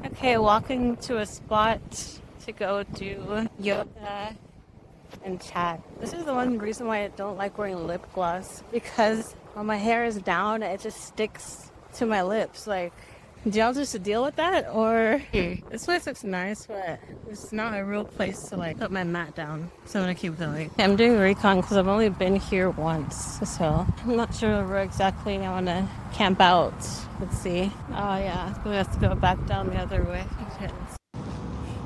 Okay, walking to a spot to go do yoga and chat. This is the one reason why I don't like wearing lip gloss because when my hair is down, it just sticks to my lips. Like, do y'all just deal with that? Or this place looks nice, but it's not a real place to like put my mat down. So I'm gonna keep going. I'm doing recon because I've only been here once, so I'm not sure where exactly I want to camp out. Let's see. Oh yeah, we have to go back down the other way.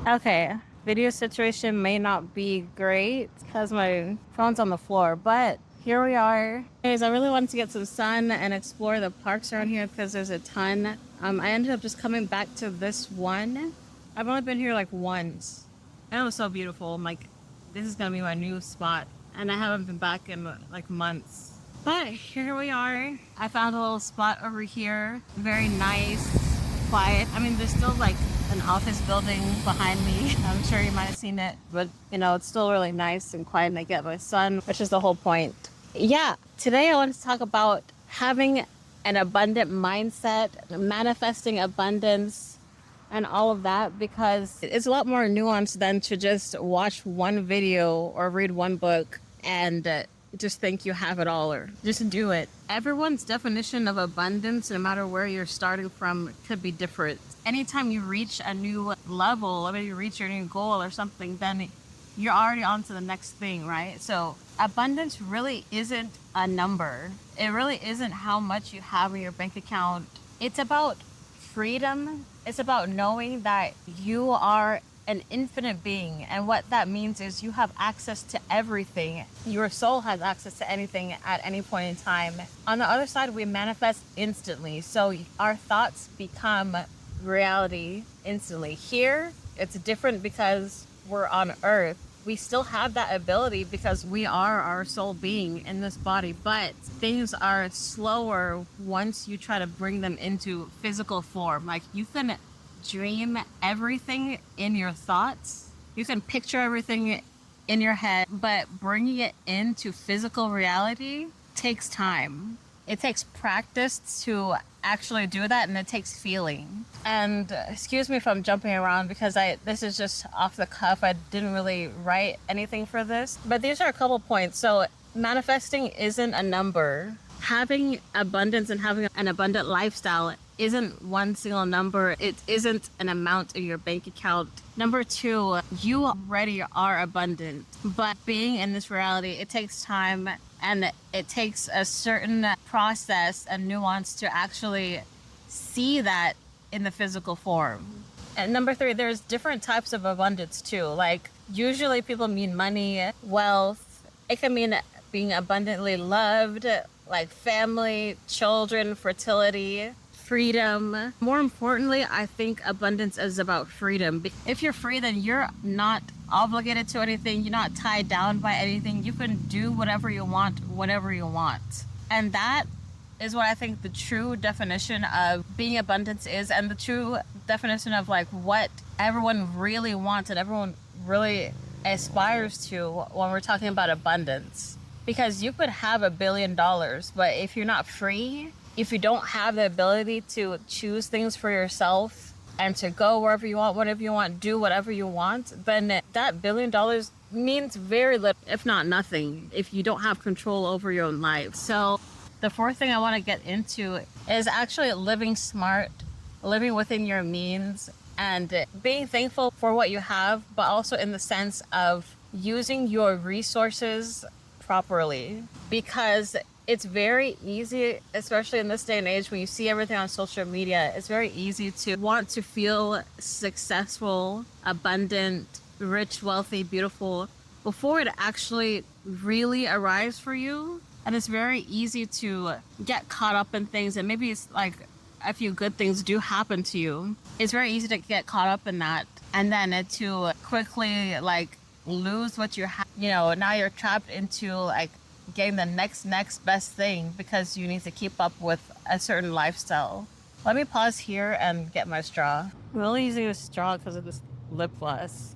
Okay, video situation may not be great because my phone's on the floor, but here we are. Anyways, I really wanted to get some sun and explore the parks around here because there's a ton. I ended up just coming back to this one. I've only been here like once. And it was so beautiful. I'm like, this is gonna be my new spot. And I haven't been back in like months. But here we are. I found a little spot over here. Very nice, quiet. I mean, there's still like an office building behind me. I'm sure you might have seen it, but you know, it's still really nice and quiet and I get my sun, which is the whole point. Yeah, today I want to talk about having an abundant mindset, manifesting abundance, and all of that because it's a lot more nuanced than to just watch one video or read one book and just think you have it all or just do it. Everyone's definition of abundance, no matter where you're starting from, could be different. Anytime you reach a new level, or maybe you reach your new goal or something, then you're already on to the next thing, right? So abundance really isn't a number. It really isn't how much you have in your bank account. It's about freedom. It's about knowing that you are an infinite being. And what that means is you have access to everything. Your soul has access to anything at any point in time. On the other side, we manifest instantly. So our thoughts become reality instantly. Here, it's different because we're on Earth. We still have that ability because we are our soul being in this body, but things are slower once you try to bring them into physical form. Like you can dream everything in your thoughts, you can picture everything in your head, but bringing it into physical reality takes time. It takes practice to actually do that, and it takes feeling. And excuse me if I'm jumping around because this is just off the cuff. I didn't really write anything for this, but these are a couple points. So manifesting isn't a number. Having abundance and having an abundant lifestyle isn't one single number. It isn't an amount in your bank account. Number two, you already are abundant, but being in this reality, it takes time and it takes a certain process and nuance to actually see that in the physical form. And number three, there's different types of abundance too. Like usually people mean money, wealth. It can mean being abundantly loved, like family, children, fertility, freedom. More importantly, I think abundance is about freedom. If you're free, then you're not obligated to anything. You're not tied down by anything. You can do whatever you want, whenever you want. And that is what I think the true definition of being abundance is, and the true definition of like what everyone really wants and everyone really aspires to when we're talking about abundance. Because you could have $1 billion, but if you're not free, if you don't have the ability to choose things for yourself and to go wherever you want, whatever you want, do whatever you want, then that $1 billion means very little, if not nothing, if you don't have control over your own life. So the fourth thing I want to get into is actually living smart, living within your means, and being thankful for what you have, but also in the sense of using your resources properly. Because it's very easy, especially in this day and age when you see everything on social media, it's very easy to want to feel successful, abundant, rich, wealthy, beautiful before it actually really arrives for you. And it's very easy to get caught up in things, and maybe it's like a few good things do happen to you. It's very easy to get caught up in that and then to quickly like lose what you have. You know, now you're trapped into like getting the next best thing because you need to keep up with a certain lifestyle. Let me pause here and get my straw. I'm only using a straw because of this lip gloss.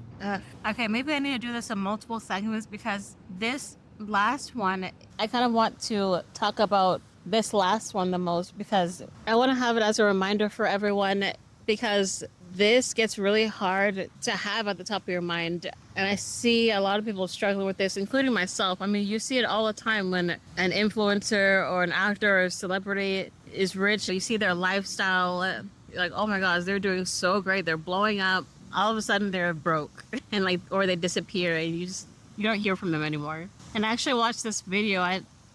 Okay, maybe I need to do this in multiple segments because this last one, I kind of want to talk about this last one the most because I want to have it as a reminder for everyone, because this gets really hard to have at the top of your mind. And I see a lot of people struggling with this, including myself. I mean, you see it all the time when an influencer or an actor or a celebrity is rich. You see their lifestyle, you're like, oh my gosh, they're doing so great. They're blowing up. All of a sudden, they're broke and like, or they disappear, and you don't hear from them anymore. And I actually watched this video.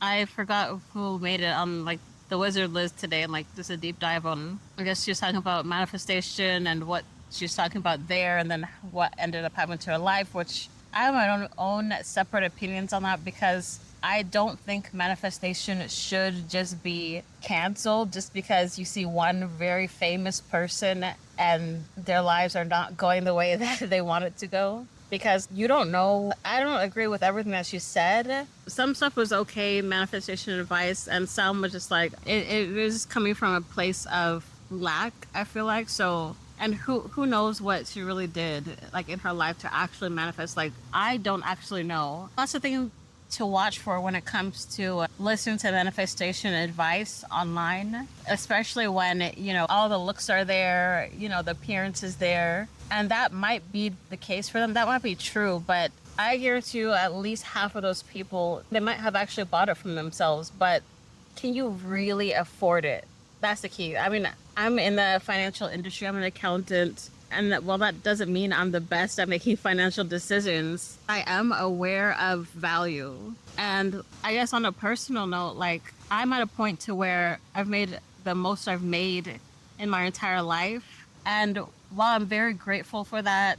I forgot who made it on like the Wizard List today, and like just a deep dive on. I guess she was talking about manifestation and what she was talking about there, and then what ended up happening to her life. Which I have my own separate opinions on that, because I don't think manifestation should just be canceled just because you see one very famous person and their lives are not going the way that they want it to go. Because you don't know. I don't agree with everything that she said. Some stuff was okay, manifestation advice, and some was just like, it was coming from a place of lack, I feel like. So, and who knows what she really did, like in her life to actually manifest. Like, I don't actually know. That's the thing to watch for when it comes to listening to manifestation advice online, especially when, you know, all the looks are there, you know, the appearance is there. And that might be the case for them. That might be true, but I guarantee you at least half of those people, they might have actually bought it from themselves, but can you really afford it? That's the key. I mean, I'm in the financial industry. I'm an accountant. And while that doesn't mean I'm the best at making financial decisions, I am aware of value. And I guess on a personal note, like I'm at a point to where I've made the most I've made in my entire life. And while I'm very grateful for that,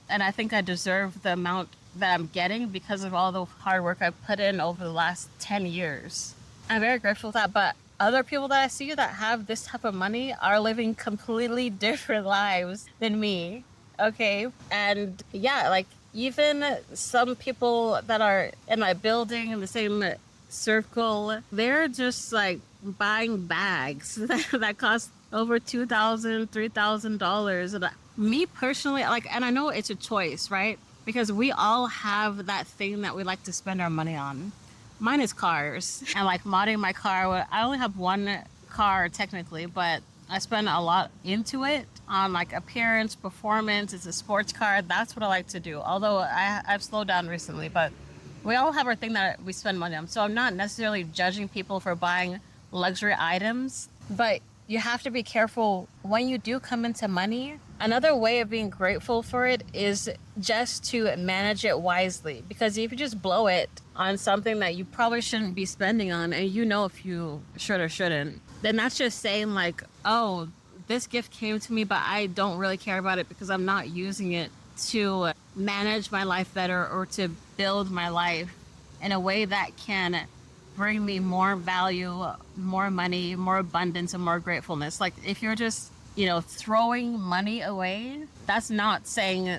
and I think I deserve the amount that I'm getting because of all the hard work I've put in over the last 10 years, I'm very grateful for that. But other people that I see that have this type of money are living completely different lives than me. Okay. And yeah, like even some people that are in my building in the same circle, they're just like buying bags that cost over $2,000, $3,000. And me personally, like, and I know it's a choice, right? Because we all have that thing that we like to spend our money on. Mine is cars, and like modding my car. I only have one car technically, but I spend a lot into it on like appearance, performance. It's a sports car. That's what I like to do. Although I've slowed down recently, but we all have our thing that we spend money on. So I'm not necessarily judging people for buying luxury items, but you have to be careful when you do come into money. Another way of being grateful for it is just to manage it wisely. Because if you just blow it on something that you probably shouldn't be spending on, and you know if you should or shouldn't, then that's just saying like, oh, this gift came to me, but I don't really care about it because I'm not using it to manage my life better or to build my life in a way that can bring me more value, more money, more abundance, and more gratefulness. Like if you're just, you know, throwing money away, that's not saying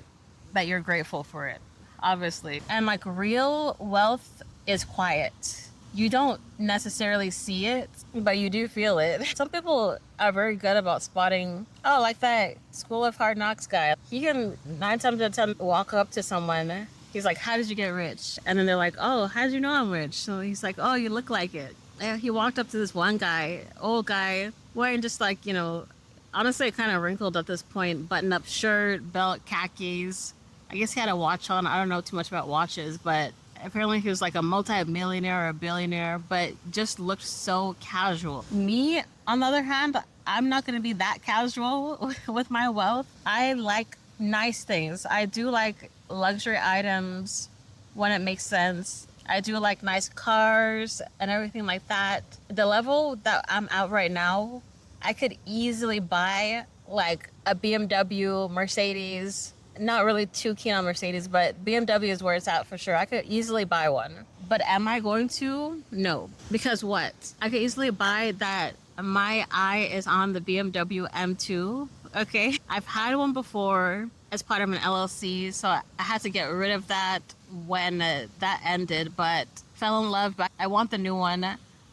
that you're grateful for it, obviously. And like real wealth is quiet. You don't necessarily see it, but you do feel it. Some people are very good about spotting, oh, like that School of Hard Knocks guy. He can 9 times out of 10 walk up to someone. He's like, how did you get rich? And then they're like, oh, how did you know I'm rich? So he's like, oh, you look like it. And he walked up to this one guy, old guy, wearing just like, you know, honestly kind of wrinkled at this point, button-up shirt, belt, khakis. I guess he had a watch on. I don't know too much about watches, but apparently he was like a multi-millionaire or a billionaire, but just looked so casual. Me, on the other hand, I'm not going to be that casual with my wealth. I like nice things. I do like luxury items when it makes sense. I do like nice cars and everything like that. The level that I'm at right now, I could easily buy like a BMW, Mercedes. Not really too keen on Mercedes, but BMW is where it's at for sure. I could easily buy one. But am I going to? No. Because what? I could easily buy that. My eye is on the BMW M2. Okay. I've had one before as part of an LLC, so I had to get rid of that when that ended, but fell in love. But I want the new one.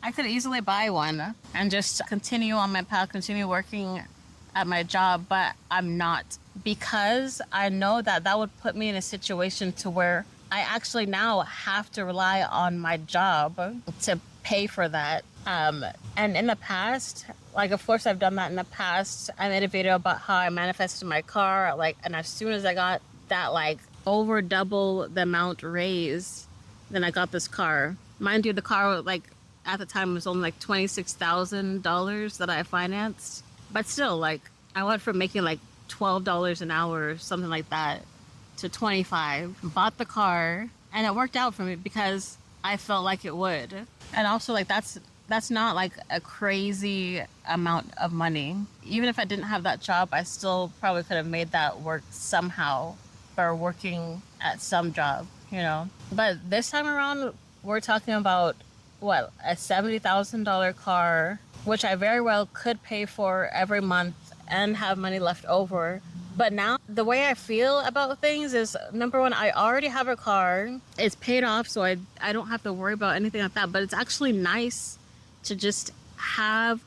I could easily buy one and just continue on my path, continue working at my job, but I'm not, because I know that that would put me in a situation to where I actually now have to rely on my job to pay for that. And in the past, Like, of course, I've done that in the past. I made a video about how I manifested my car, like, and as soon as I got that, like, over double the amount raised, then I got this car. Mind you, the car, like, at the time was only like $26,000 that I financed. But still, like, I went from making like $12 an hour or something like that to 25, bought the car, and it worked out for me because I felt like it would. And also, like, that's not like a crazy amount of money. Even if I didn't have that job, I still probably could have made that work somehow or working at some job, you know. But this time around, we're talking about what, a $70,000 car, which I very well could pay for every month and have money left over. But now the way I feel about things is, number one, I already have a car. It's paid off, so I don't have to worry about anything like that. But it's actually nice to just have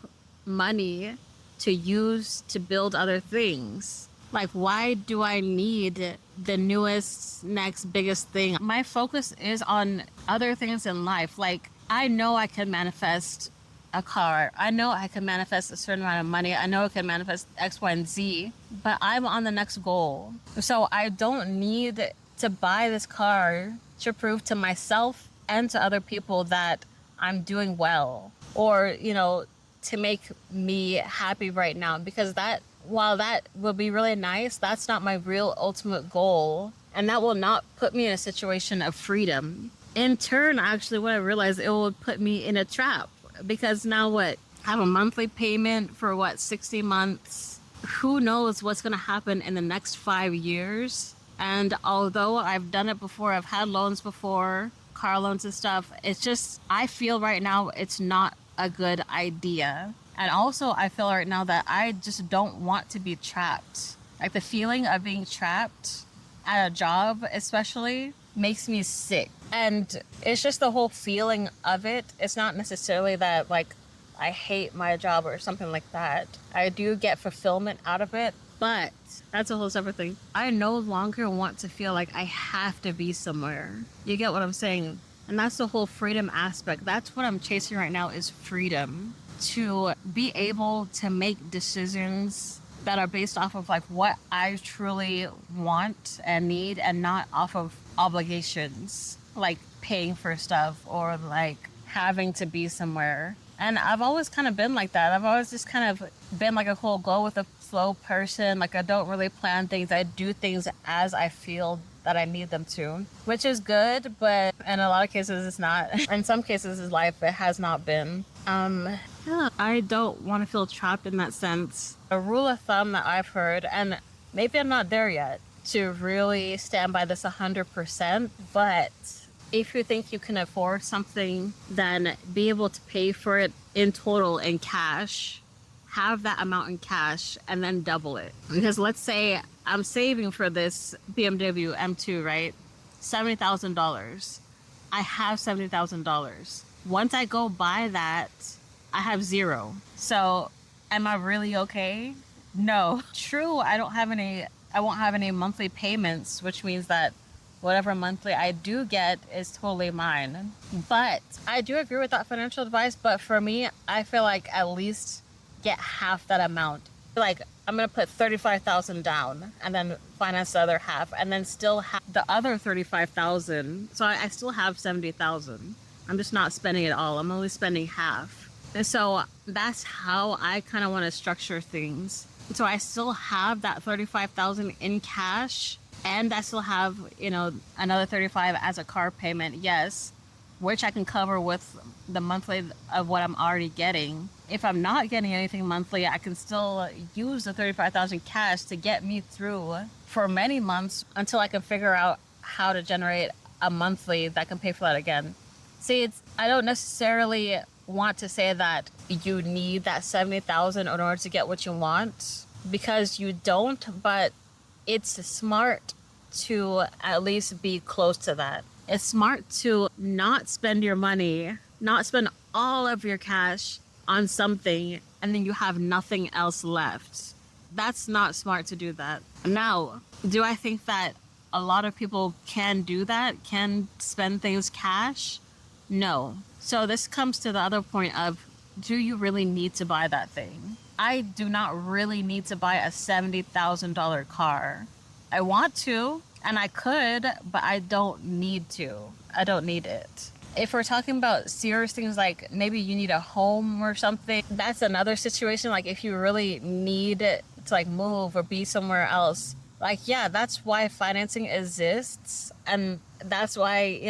money to use to build other things. Like, why do I need the newest, next biggest thing? My focus is on other things in life. Like, I know I can manifest a car. I know I can manifest a certain amount of money. I know I can manifest X, Y, and Z, but I'm on the next goal. So I don't need to buy this car to prove to myself and to other people that I'm doing well, or, you know, to make me happy right now, because that, while that will be really nice, that's not my real ultimate goal. And that will not put me in a situation of freedom. In turn, actually, what I realized, it will put me in a trap, because now what? I have a monthly payment for what, 60 months? Who knows what's going to happen in the next 5 years? And although I've done it before, I've had loans before, car loans and stuff, it's just, I feel right now it's not a good idea. And also, I feel right now that I just don't want to be trapped. Like, the feeling of being trapped at a job, especially, makes me sick. And it's just the whole feeling of it. It's not necessarily that, like, I hate my job or something like that. I do get fulfillment out of it, but that's a whole separate thing. I no longer want to feel like I have to be somewhere. You get what I'm saying? And that's the whole freedom aspect. That's what I'm chasing right now, is freedom. To be able to make decisions that are based off of like what I truly want and need, and not off of obligations, like paying for stuff or like having to be somewhere. And I've always kind of been like that. I've always just kind of been like a whole go with the flow person. Like, I don't really plan things. I do things as I feel that I need them to, which is good, but in a lot of cases it's not. In some cases in life, it has not been. Yeah, I don't want to feel trapped in that sense. A rule of thumb that I've heard, and maybe I'm not there yet to really stand by this 100%, but if you think you can afford something, then be able to pay for it in total in cash, have that amount in cash, and then double it. Because let's say I'm saving for this BMW M2, right? $70,000. I have $70,000. Once I go buy that, I have zero. So am I really okay? No. True, I won't have any monthly payments, which means that whatever monthly I do get is totally mine. But I do agree with that financial advice. But for me, I feel like at least get half that amount. Like, I'm going to put 35,000 down and then finance the other half, and then still have the other 35,000. So I still have 70,000. I'm just not spending it all. I'm only spending half. And so that's how I kind of want to structure things. So I still have that 35,000 in cash, and I still have, you know, another 35 as a car payment, yes, which I can cover with the monthly of what I'm already getting. If I'm not getting anything monthly, I can still use the 35,000 cash to get me through for many months until I can figure out how to generate a monthly that can pay for that again. See, I don't necessarily want to say that you need that 70,000 in order to get what you want, because you don't, but it's smart to at least be close to that. It's smart to not spend your money, not spend all of your cash on something, and then you have nothing else left. That's not smart to do that. Now, do I think that a lot of people can do that, can spend things cash? No. So this comes to the other point of do you really need to buy that thing? I do not really need to buy a $70,000 car. I want to, and I could, but I don't need to. I don't need it. If we're talking about serious things like maybe you need a home or something, that's another situation. Like if you really need it to like move or be somewhere else, like yeah, that's why financing exists, and that's why,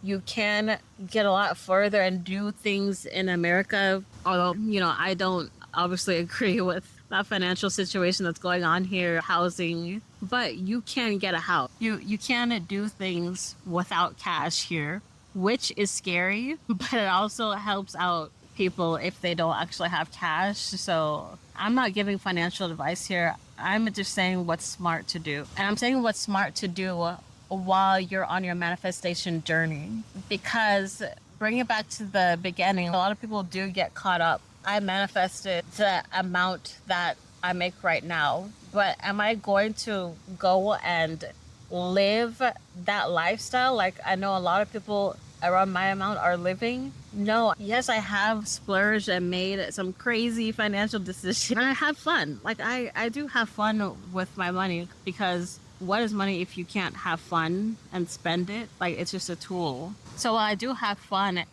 you can get a lot further and do things in America. Although, I don't obviously agree with that financial situation that's going on here, housing, but you can get a house. You can do things without cash here, which is scary, but it also helps out people if they don't actually have cash. So I'm not giving financial advice here. I'm just saying what's smart to do. And I'm saying what's smart to do while you're on your manifestation journey. Because bring it back to the beginning, a lot of people do get caught up. I manifested the amount that I make right now, but am I going to go and live that lifestyle like I know a lot of people around my amount are living? No. Yes, I have splurged and made some crazy financial decisions, and I have fun. Like I do have fun with my money, because what is money if you can't have fun and spend it? Like it's just a tool. So while I do have fun,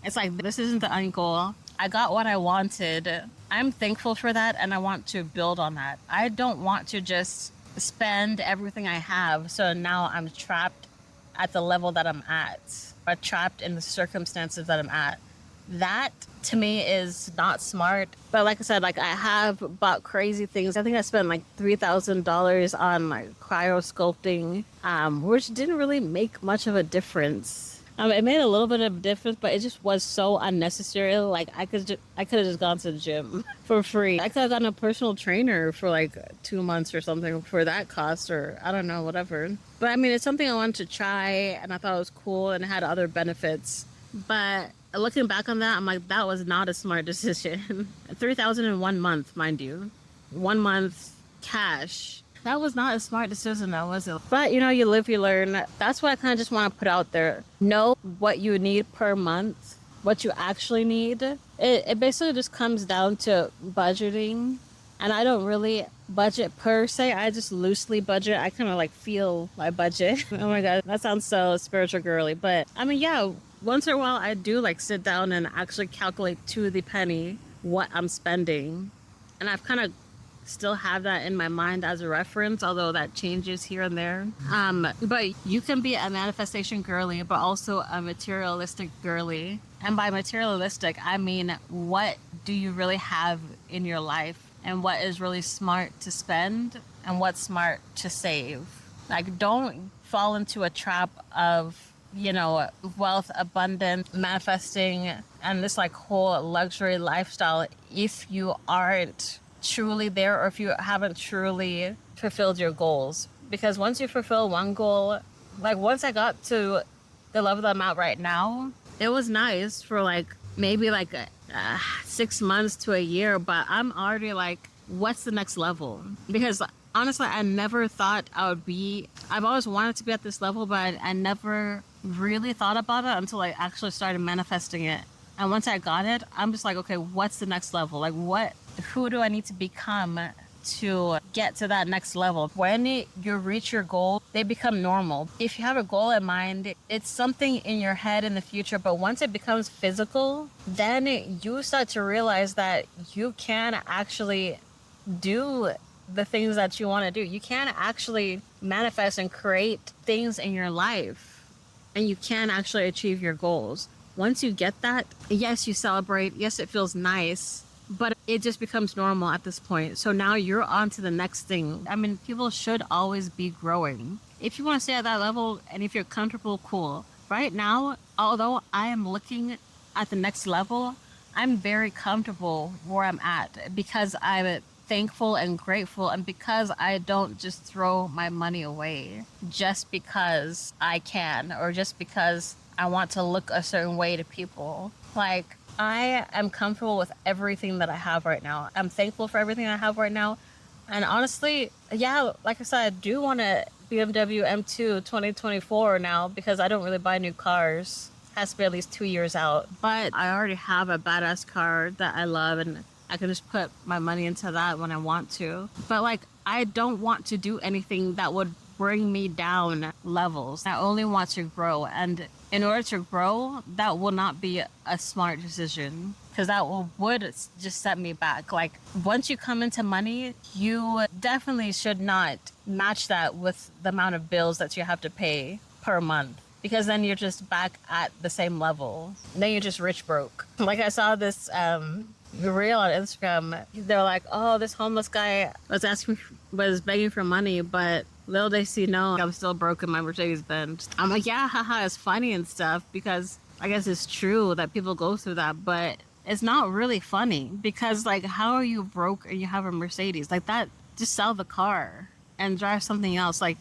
it's like this isn't the end goal. I got what I wanted. I'm thankful for that, and I want to build on that. I don't want to just spend everything I have, so now I'm trapped at the level that I'm at, or trapped in the circumstances that I'm at. That to me is not smart. But like I said, like I have bought crazy things. I think I spent like $3,000 on like cryo sculpting, which didn't really make much of a difference. It made a little bit of difference, but it just was so unnecessary. Like I could have just gone to the gym for free. I could have gotten a personal trainer for like 2 months or something for that cost, or I don't know, whatever. But I mean, it's something I wanted to try, and I thought it was cool and had other benefits. But looking back on that, I'm like, that was not a smart decision. 3,000 in 1 month, mind you, 1 month cash. That was not a smart decision, though, was it? But, you live, you learn. That's what I kind of just want to put out there. Know what you need per month, what you actually need. It basically just comes down to budgeting. And I don't really budget per se. I just loosely budget. I kind of like feel my budget. Oh my God, that sounds so spiritual girly. But I mean, yeah, once in a while I do like sit down and actually calculate to the penny what I'm spending. And I've kind of still have that in my mind as a reference, although that changes here and there. But you can be a manifestation girly, but also a materialistic girly. And by materialistic, I mean, what do you really have in your life, and what is really smart to spend, and what's smart to save? Like, don't fall into a trap of, wealth, abundance, manifesting, and this like whole luxury lifestyle if you aren't truly there, or if you haven't truly fulfilled your goals. Because once you fulfill one goal, like once I got to the level that I'm at right now, it was nice for like maybe like 6 months to a year, but I'm already like, what's the next level? Because honestly, I never thought I've always wanted to be at this level, but I never really thought about it until I actually started manifesting it. And once I got it, I'm just like, okay, what's the next level? Like who do I need to become to get to that next level? When you reach your goal, they become normal. If you have a goal in mind, it's something in your head in the future, but once it becomes physical, then you start to realize that you can actually do the things that you want to do. You can actually manifest and create things in your life, and you can actually achieve your goals. Once you get that, yes, you celebrate. Yes, it feels nice, but it just becomes normal at this point. So now you're on to the next thing. I mean, people should always be growing. If you want to stay at that level and if you're comfortable, cool. Right now, although I am looking at the next level, I'm very comfortable where I'm at because I'm thankful and grateful, and because I don't just throw my money away just because I can, or just because I want to look a certain way to people. Like, I am comfortable with everything that I have right now. I'm thankful for everything I have right now. And honestly, yeah, like I said, I do want a BMW M2 2024 now because I don't really buy new cars. has to be at least 2 years out. But I already have a badass car that I love, and I can just put my money into that when I want to. But like, I don't want to do anything that would bring me down levels. I only want to grow. And in order to grow, that will not be a smart decision, because that would just set me back. Like, once you come into money, you definitely should not match that with the amount of bills that you have to pay per month, because then you're just back at the same level. Then you're just rich broke. Like, I saw this reel on Instagram. They're like, oh, this homeless guy was begging for money, but little they see, no, I'm still broke in my Mercedes Benz. I'm like, yeah, haha, it's funny and stuff, because I guess it's true that people go through that, but it's not really funny, because like, how are you broke and you have a Mercedes? Like, that, just sell the car and drive something else. Like,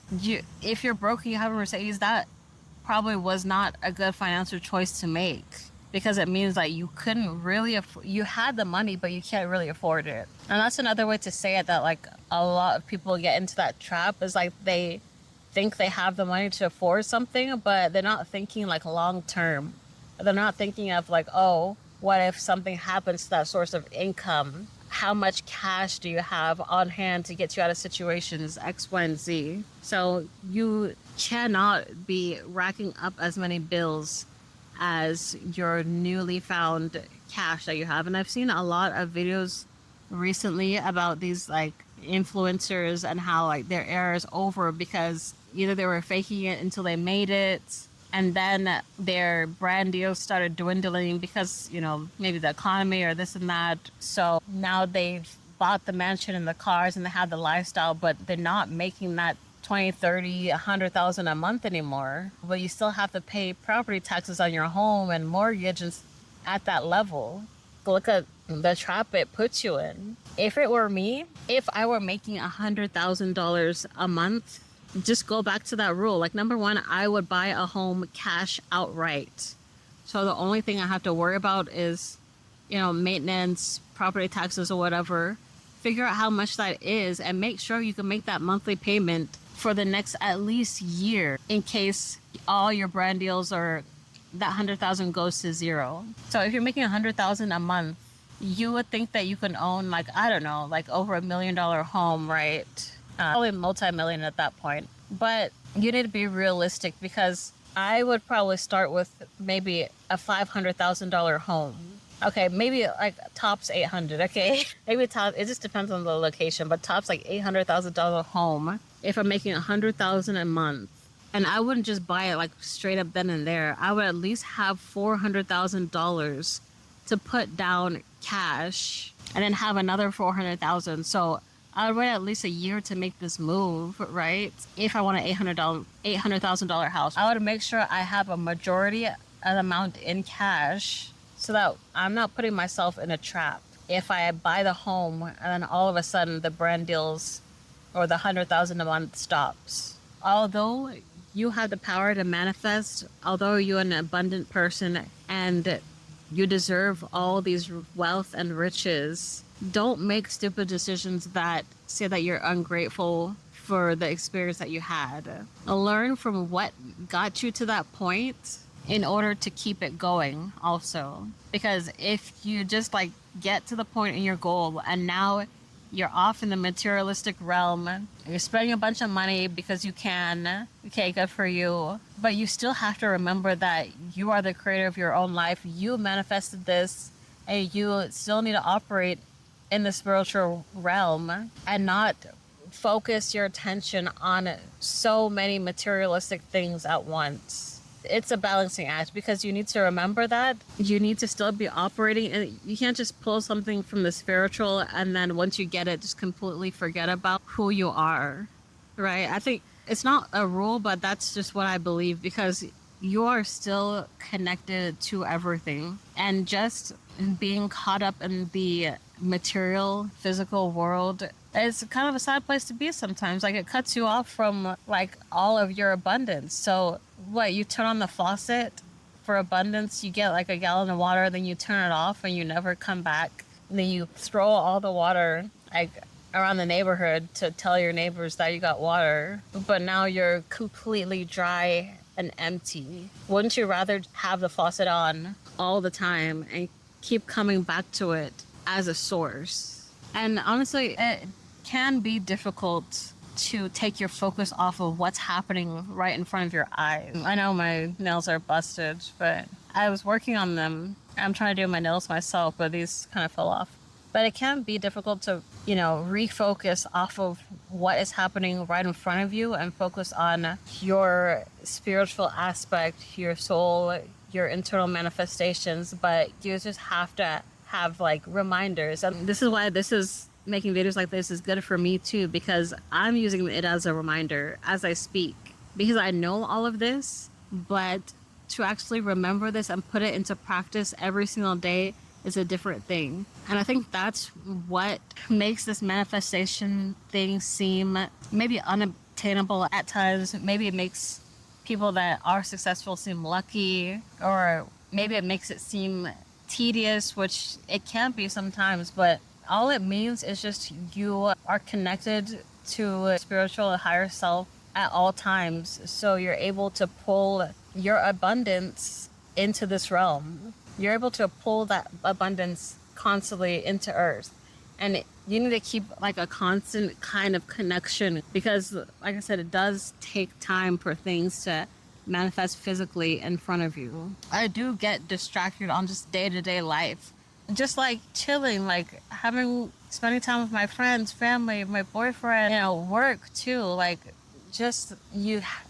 if you're broke and you have a Mercedes, that probably was not a good financial choice to make, because it means that you couldn't really you had the money, but you can't really afford it. And that's another way to say it, that like, a lot of people get into that trap, is like, they think they have the money to afford something, but they're not thinking like long term. They're not thinking of like, oh, what if something happens to that source of income? How much cash do you have on hand to get you out of situations X, Y, and Z? So you cannot be racking up as many bills as your newly found cash that you have. And I've seen a lot of videos recently about these like influencers and how like their era is over, because either they were faking it until they made it, and then their brand deals started dwindling because, you know, maybe the economy or this and that. So now they've bought the mansion and the cars and they have the lifestyle, but they're not making that 20, 30, 100,000 a month anymore. But you still have to pay property taxes on your home and mortgage and at that level. Look at the trap it puts you in. If it were me, if I were making $100,000 a month, just go back to that rule. Like, number one, I would buy a home cash outright. So the only thing I have to worry about is, you know, maintenance, property taxes or whatever. Figure out how much that is and make sure you can make that monthly payment for the next at least year, in case all your brand deals or that 100,000 goes to zero. So if you're making 100,000 a month, you would think that you can own, like, I don't know, like over $1 million home, right? Probably multi-million at that point. But you need to be realistic, because I would probably start with maybe a $500,000 home. Okay, maybe like tops 800. Okay, maybe top. It just depends on the location, but tops like $800,000 home. If I'm making 100,000 a month, and I wouldn't just buy it like straight up then and there. I would at least have $400,000 to put down cash, and then have another 400,000. So I would wait at least a year to make this move, right? If I want an $800,000 house, I would make sure I have a majority of the amount in cash, so that I'm not putting myself in a trap. If I buy the home and then all of a sudden the brand deals or the 100,000 a month stops. Although you have the power to manifest, although you're an abundant person and you deserve all these wealth and riches, don't make stupid decisions that say that you're ungrateful for the experience that you had. Learn from what got you to that point in order to keep it going also. Because if you just like get to the point in your goal and now you're off in the materialistic realm, you're spending a bunch of money because you can, okay, good for you. But you still have to remember that you are the creator of your own life. You manifested this, and you still need to operate in the spiritual realm and not focus your attention on so many materialistic things at once. It's a balancing act, because you need to remember that you need to still be operating, and you can't just pull something from the spiritual and then once you get it, just completely forget about who you are, right? I think it's not a rule, but that's just what I believe, because you are still connected to everything, and just being caught up in the material physical world, it's kind of a sad place to be sometimes. Like, it cuts you off from like all of your abundance. So what, you turn on the faucet for abundance, you get like a gallon of water, then you turn it off and you never come back, and then you throw all the water like around the neighborhood to tell your neighbors that you got water, but now you're completely dry and empty? Wouldn't you rather have the faucet on all the time and keep coming back to it as a source? And honestly, it can be difficult to take your focus off of what's happening right in front of your eyes. I know my nails are busted, but I was working on them. I'm trying to do my nails myself, but these kind of fell off. But it can be difficult to, refocus off of what is happening right in front of you and focus on your spiritual aspect, your soul, your internal manifestations. But you just have to have like reminders. And this is why this is making videos like this is good for me too, because I'm using it as a reminder as I speak, because I know all of this, but to actually remember this and put it into practice every single day is a different thing. And I think that's what makes this manifestation thing seem maybe unobtainable at times. Maybe it makes people that are successful seem lucky, or maybe it makes it seem tedious, which it can be sometimes, but all it means is just you are connected to a spiritual higher self at all times. So you're able to pull your abundance into this realm. You're able to pull that abundance constantly into earth. And you need to keep like a constant kind of connection, because like I said, it does take time for things to manifest physically in front of you. I do get distracted on just day-to-day life. Just like chilling, like spending time with my friends, family, my boyfriend, work too. Like just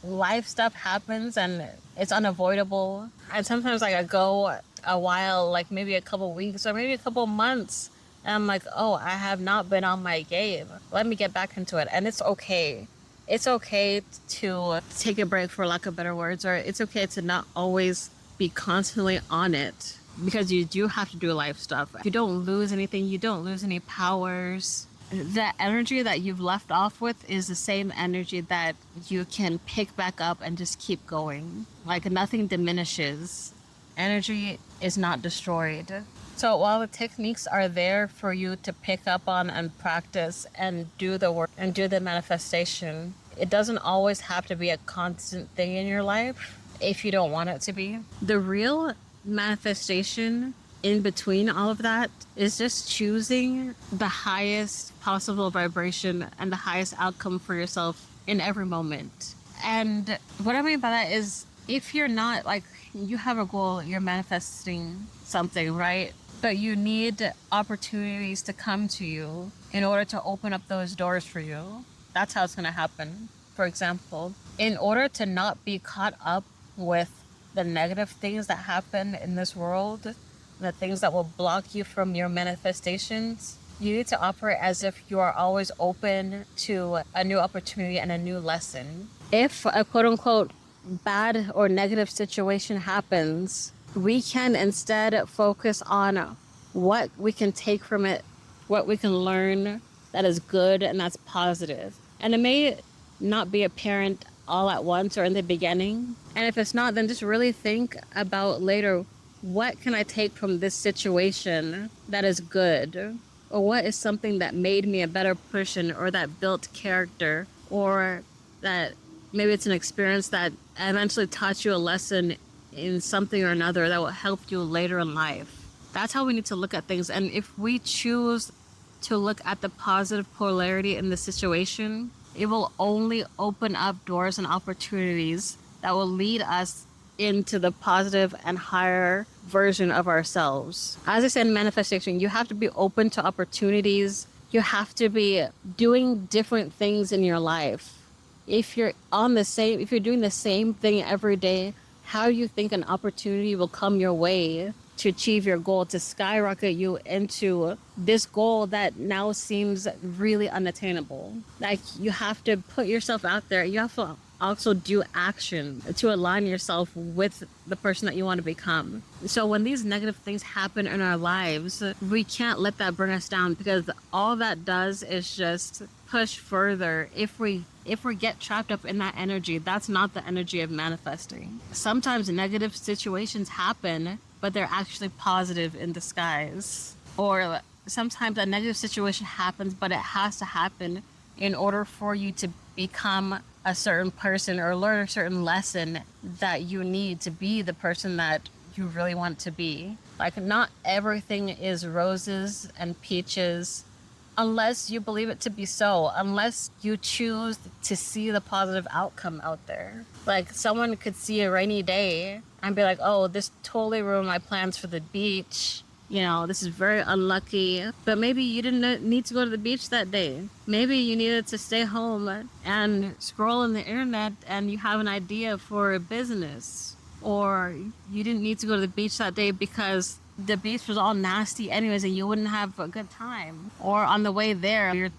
life stuff happens and it's unavoidable. And sometimes like I go a while, like maybe a couple weeks or maybe a couple months, and I'm like, oh, I have not been on my game. Let me get back into it. And it's okay. It's okay to take a break, for lack of better words, or it's okay to not always be constantly on it, because you do have to do life stuff. You don't lose anything. You don't lose any powers. That energy that you've left off with is the same energy that you can pick back up and just keep going. Like nothing diminishes. Energy is not destroyed. So while the techniques are there for you to pick up on and practice and do the work and do the manifestation, it doesn't always have to be a constant thing in your life if you don't want it to be. The real manifestation in between all of that is just choosing the highest possible vibration and the highest outcome for yourself in every moment. And what I mean by that is, if you're not like, you have a goal, you're manifesting something, right? But you need opportunities to come to you in order to open up those doors for you. That's how it's going to happen. For example, in order to not be caught up with the negative things that happen in this world, the things that will block you from your manifestations, you need to operate as if you are always open to a new opportunity and a new lesson. If a quote unquote bad or negative situation happens, we can instead focus on what we can take from it, what we can learn that is good and that's positive. And it may not be apparent all at once or in the beginning. And if it's not, then just really think about later, what can I take from this situation that is good? Or what is something that made me a better person, or that built character, or that maybe it's an experience that eventually taught you a lesson in something or another that will help you later in life. That's how we need to look at things. And if we choose to look at the positive polarity in the situation, it will only open up doors and opportunities that will lead us into the positive and higher version of ourselves. As I said in manifestation, you have to be open to opportunities. You have to be doing different things in your life. If you're doing the same thing every day, how do you think an opportunity will come your way to achieve your goal, to skyrocket you into this goal that now seems really unattainable? Like, you have to put yourself out there. You have to also do action to align yourself with the person that you want to become. So when these negative things happen in our lives, we can't let that bring us down, because all that does is just push further. If we get trapped up in that energy, that's not the energy of manifesting. Sometimes negative situations happen, but they're actually positive in disguise. Or sometimes a negative situation happens, but it has to happen in order for you to become a certain person or learn a certain lesson that you need to be the person that you really want to be. Like, not everything is roses and peaches unless you believe it to be so, unless you choose to see the positive outcome out there. Like, someone could see a rainy day and be like, oh, this totally ruined my plans for the beach. You know, this is very unlucky. But maybe you didn't need to go to the beach that day. Maybe you needed to stay home and scroll on the internet and you have an idea for a business. Or you didn't need to go to the beach that day because the beach was all nasty anyways and you wouldn't have a good time. Or on the way there, you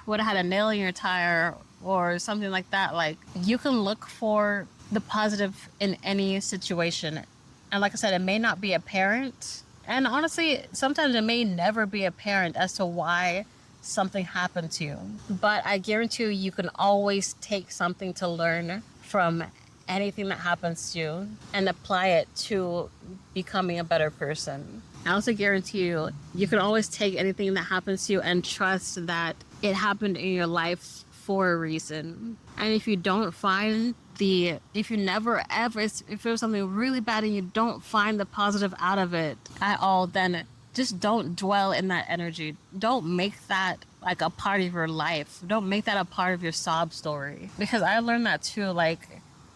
would have had a nail in your tire or something like that. Like, you can look for the positive in any situation. And like I said, it may not be apparent. And honestly, sometimes it may never be apparent as to why something happened to you. But I guarantee you can always take something to learn from anything that happens to you and apply it to becoming a better person. I also guarantee you, you can always take anything that happens to you and trust that it happened in your life for a reason. And if you don't find if you never ever, if it was something really bad and you don't find the positive out of it at all, then just don't dwell in that energy. Don't make that like a part of your life. Don't make that a part of your sob story. Because I learned that too, like,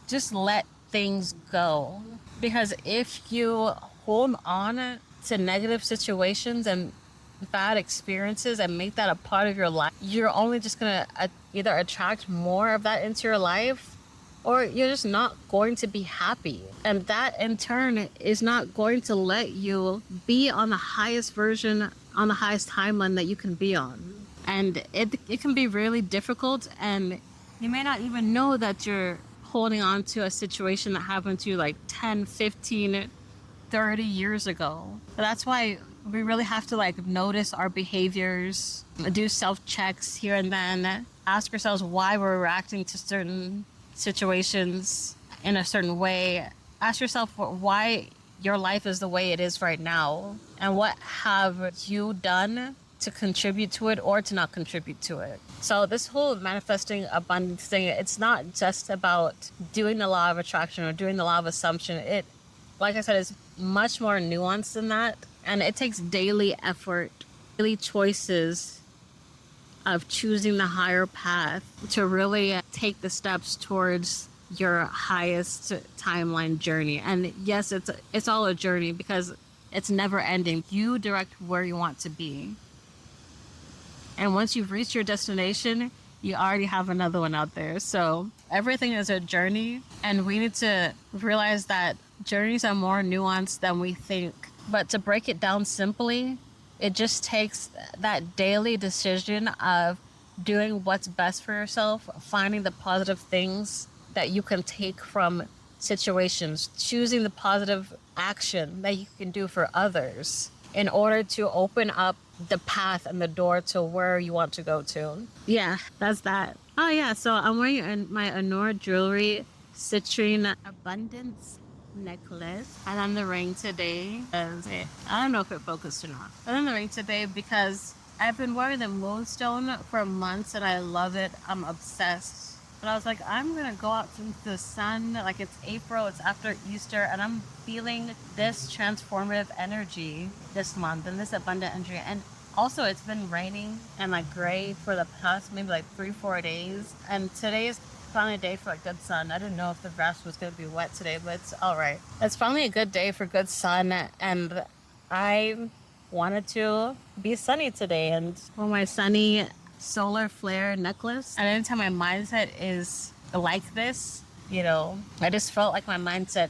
just let things go. Because if you hold on to negative situations and bad experiences and make that a part of your life, you're only just gonna either attract more of that into your life, or you're just not going to be happy. And that in turn is not going to let you be on the highest version, on the highest timeline that you can be on. And it can be really difficult, and you may not even know that you're holding on to a situation that happened to you like 10, 15, 30 years ago. But that's why we really have to like notice our behaviors, do self-checks here and then, ask ourselves why we're reacting to certain situations in a certain way. Ask yourself why your life is the way it is right now, and what have you done to contribute to it or to not contribute to it. So this whole manifesting abundance thing, it's not just about doing the law of attraction or doing the law of assumption. It, like I said, is much more nuanced than that, and it takes daily effort, daily choices of choosing the higher path to really take the steps towards your highest timeline journey. And yes, it's all a journey because it's never ending. You direct where you want to be. And once you've reached your destination, you already have another one out there. So everything is a journey, and we need to realize that journeys are more nuanced than we think. But to break it down simply, it just takes that daily decision of doing what's best for yourself, finding the positive things that you can take from situations, choosing the positive action that you can do for others in order to open up the path and the door to where you want to go to. Yeah, that's that. Oh yeah, so I'm wearing my Honor Jewelry Citrine Abundance necklace, and then the ring today. I don't know if it focused or not. But then the ring today because I've been wearing the moonstone for months and I love it. I'm obsessed. But I was like, I'm gonna go out into the sun. Like, it's April, it's after Easter, and I'm feeling this transformative energy this month and this abundant energy. And also, it's been raining and like gray for the past maybe like 3-4 days. And today is finally a day for like good sun. I didn't know if the grass was gonna be wet today, but it's all right. It's finally a good day for good sun, and I wanted to be sunny today. And for my sunny solar flare necklace, and anytime my mindset is like this, you know, I just felt like my mindset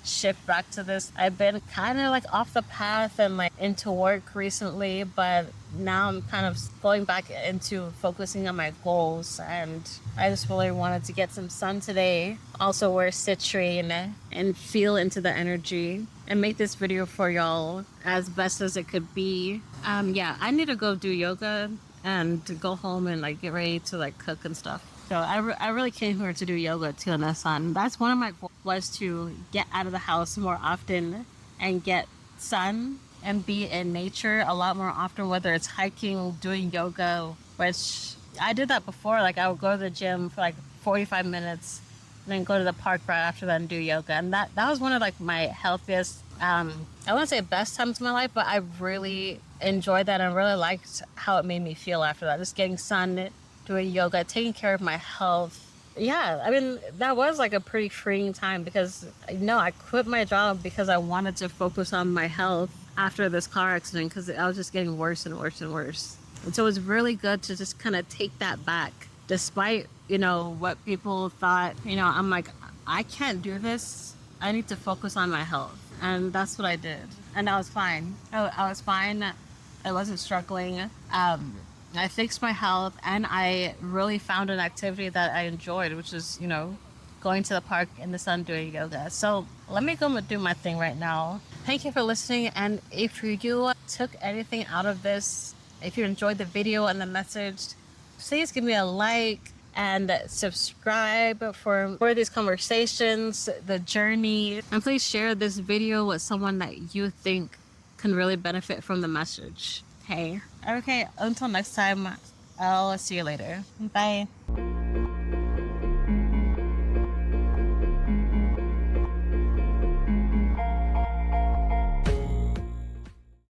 shift back to this. I've been kind of like off the path and like into work recently, but now I'm kind of going back into focusing on my goals, and I just really wanted to get some sun today, also wear citrine and feel into the energy and make this video for y'all as best as it could be. Yeah, I need to go do yoga and to go home and like get ready to like cook and stuff. So I really came here to do yoga too in the sun. That's one of my goals, was to get out of the house more often and get sun and be in nature a lot more often, whether it's hiking, doing yoga, which I did that before. Like I would go to the gym for like 45 minutes, and then go to the park right after that and do yoga. And that was one of like my healthiest, I wouldn't say best times of my life, but I really enjoyed that and really liked how it made me feel after that. Just getting sun, doing yoga, taking care of my health. Yeah, I mean, that was like a pretty freeing time because no, I quit my job because I wanted to focus on my health after this car accident because I was just getting worse and worse and worse. And so it was really good to just kind of take that back despite, what people thought. I'm like, I can't do this. I need to focus on my health. And that's what I did. And I was fine. I was fine. I wasn't struggling. I fixed my health and I really found an activity that I enjoyed, which is, going to the park in the sun doing yoga. So let me go do my thing right now. Thank you for listening. And if you took anything out of this, if you enjoyed the video and the message, please give me a like and subscribe for more of these conversations, the journey. And please share this video with someone that you think can really benefit from the message. Hey. Okay, until next time, I'll see you later. Bye.